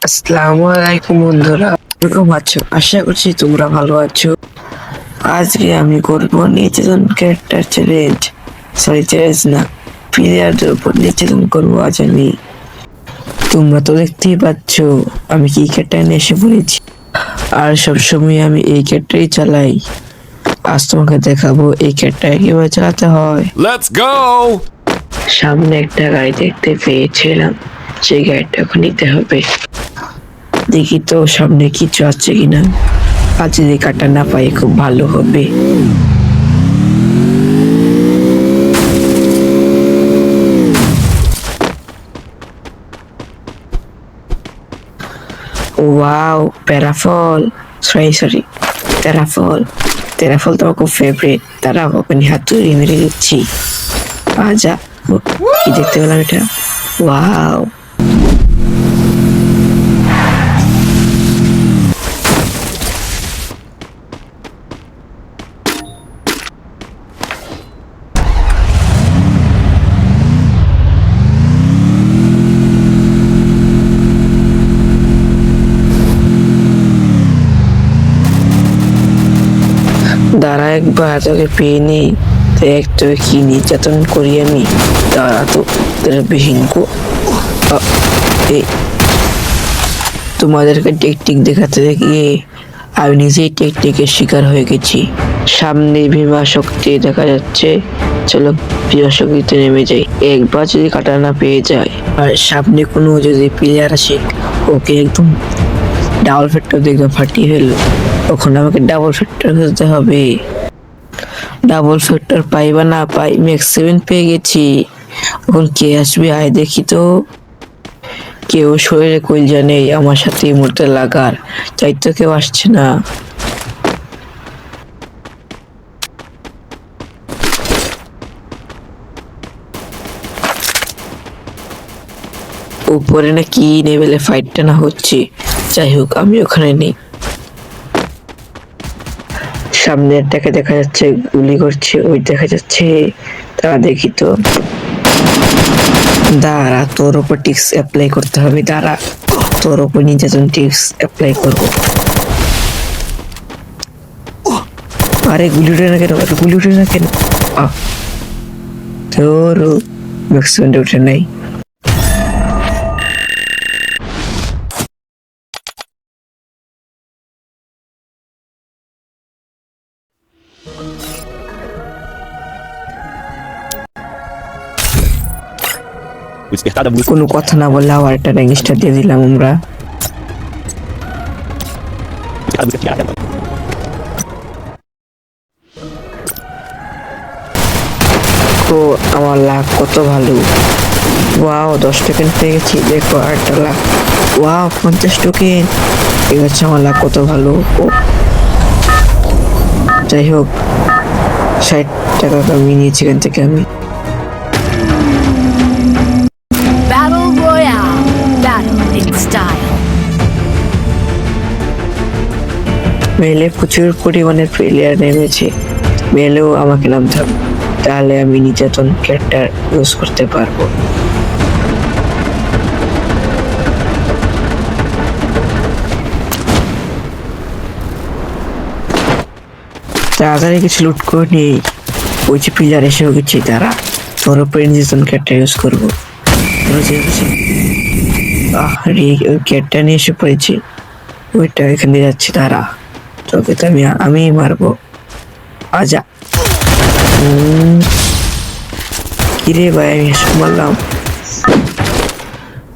আসসালামু আলাইকুম বন্ধুরা, কেমন আছো? আশা করছি তোমরা ভালো আছো। আজকে আমি করব নির্যাতন ক্যারেক্টার চ্যালেঞ্জ। চ্যালেঞ্জ না, প্লেয়ারদের উপর নির্যাতন করবো আজ আমি। তোমরা তো দেখতেই পাচ্ছ আমি কি ক্যারেক্টার নিয়ে এসে পড়েছি, আর সবসময় আমি এই ক্যারেক্টারই চালাই। আজ তোমাকে দেখাবো এই ক্যারেক্টার কিভাবে চালাতে হয়। Let's go! সামনে একটা গাড়ি দেখতে পেয়েছিলাম, সেই গাড়িটা এখন নিতে হবে। দেখি তো সামনে কিছু আছে কিনা, আজ যদি কাটা না পাই খুব ভালো হবে। Wow, প্যারাফল, sorry তেরাফল। তেরাফল তো আমার খুব ফেভারিট। তারা ওখানে হাতুড়ি মেরে দিচ্ছি। আজা, কি দেখতে পেলাম এটা? ওয়াও, দাঁড়া একবার তোকে পেয়ে নেই, দেখ তোকে কি নির্যাতন করি আমি। দাঁড়া তো, তোরা বিহিঙ্গু। তোমাদেরকে টেকটিক দেখাতে গিয়ে আমি নিজেই টেকটিকের শিকার হয়ে গেছি। সামনে ভীমা শক্তি দেখা যাচ্ছে, চলো ভীমা শক্তিতে নেমে যাই। একবার যদি কাটানা পেয়ে যায় আর সামনে কোনো যদি প্লেয়ার আসে, ওকে একদম ডাবল ফ্যাক্টর একদম ফাটিয়ে ফেললো। তখন আমাকে ডাবল ফ্যাক্টর খুঁজতে হবে। ডাবল ফ্যাক্টর পাই বা না পাই, ম্যাক্স 7 পেয়ে গেছি। এখন কে আসবে আয় দেখি তো। কেউ শরীরে কইলজা নেই আমার সাথে এই মুহূর্তে লাগার, তাই তো কেউ আসছে না। উপরে না কি লেভেলে ফাইটটা না হচ্ছে, যাই হোক আমি ওখানে নেই। সামনে একটাকে দেখা যাচ্ছে গুলি করছে, ওই দেখা যাচ্ছে। তারা দেখি তো, দাঁড়া তোর উপর টিক্স অ্যাপ্লাই করতে হবে। দাঁড়া, তোর উপর নির্যাতন টিক্স অ্যাপ্লাই করবো। আরে গুলি উঠে না কেন, গুলি উঠে না কেন? তোর ম্যাক্সিমামটা উঠে নাই। Despertada música. কোনো কথা না বললে আবার একটা র্যাঙ্গিস্টার দিয়ে দিলাম আমরা। তো আমার লাখ কত ভালো। ওয়াও, 10 টোকেন পেয়ে গেছি। দেখো আরেকটা লাখ। Wow, 50 token. ঠিক আছে, আমার লাখ কত ভালো। যাই হোক, 60 টাকা কামিয়ে নিয়েছি এখান থেকে আমি। Battle Royale. Battle in style. মেলে প্রচুর পরিমাণে প্লেয়ার নেমেছে, মেলেও আমাকে নামতে হবে, তাহলে আমি নির্যাতন ক্যারেক্টার ইউজ করতে পারবো। তাড়াতাড়ি কিছু লুট করে নিই। ওই যে প্লেয়ার এসেও গেছে, তারা তোর উপরে নির্যাতন ক্যারেক্টার ইউজ করবো। আরে ওই ক্যারেক্টার নিয়ে এসে পড়েছি, ওইটা এখানে যাচ্ছে। তারা তোকে তো আমি মারবো। আজা, কিরে ভাই, আমি মারলাম।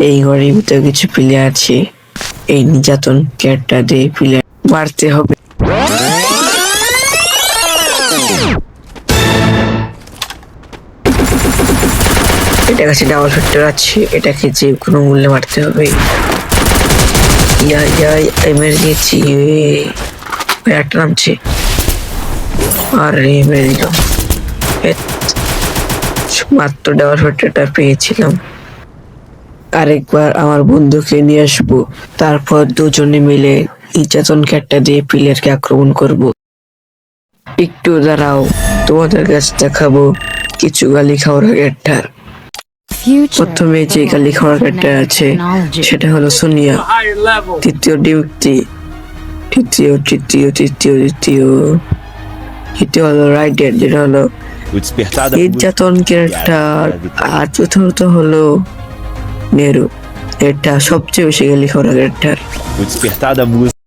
এই ঘরের ভিতরে কিছু প্লেয়ার আছে, এই নির্যাতন ক্যারেক্টার দিয়ে প্লেয়ার মারতে হবে। এটা কাছে ডাবল ফ্যাক্টর আছে, এটাকে যে কোনো মূল্যে মারতে হবে। মেরে দিয়েছি, একটা নামছে। আরে মেরে দিলাম, মাত্র ডাবল ফ্যাক্টরটা পেয়েছিলাম। আরেকবার আমার বন্ধুকে নিয়ে আসবো, তারপর দুজনে মিলে নির্যাতন ক্যাটটা দিয়ে প্লেয়ারকে আক্রমণ করব। একটু দাঁড়াও, তোমাদের কাছে দেখাবো কিছু গালি খাওয়ার ক্যারেক্টার। future. প্রথমে যে লেখার ক্যারেক্টার আছে সেটা হলো সোনিয়া, তৃতীয় ডিউটি, তৃতীয় হলো রাইডের যেটা হলো O despertar da নির্যাতন ক্যারেক্টার, আর চতুর্থ হলো নেরু, এটা সবচেয়ে বেশি লেখার character. O despertar da música.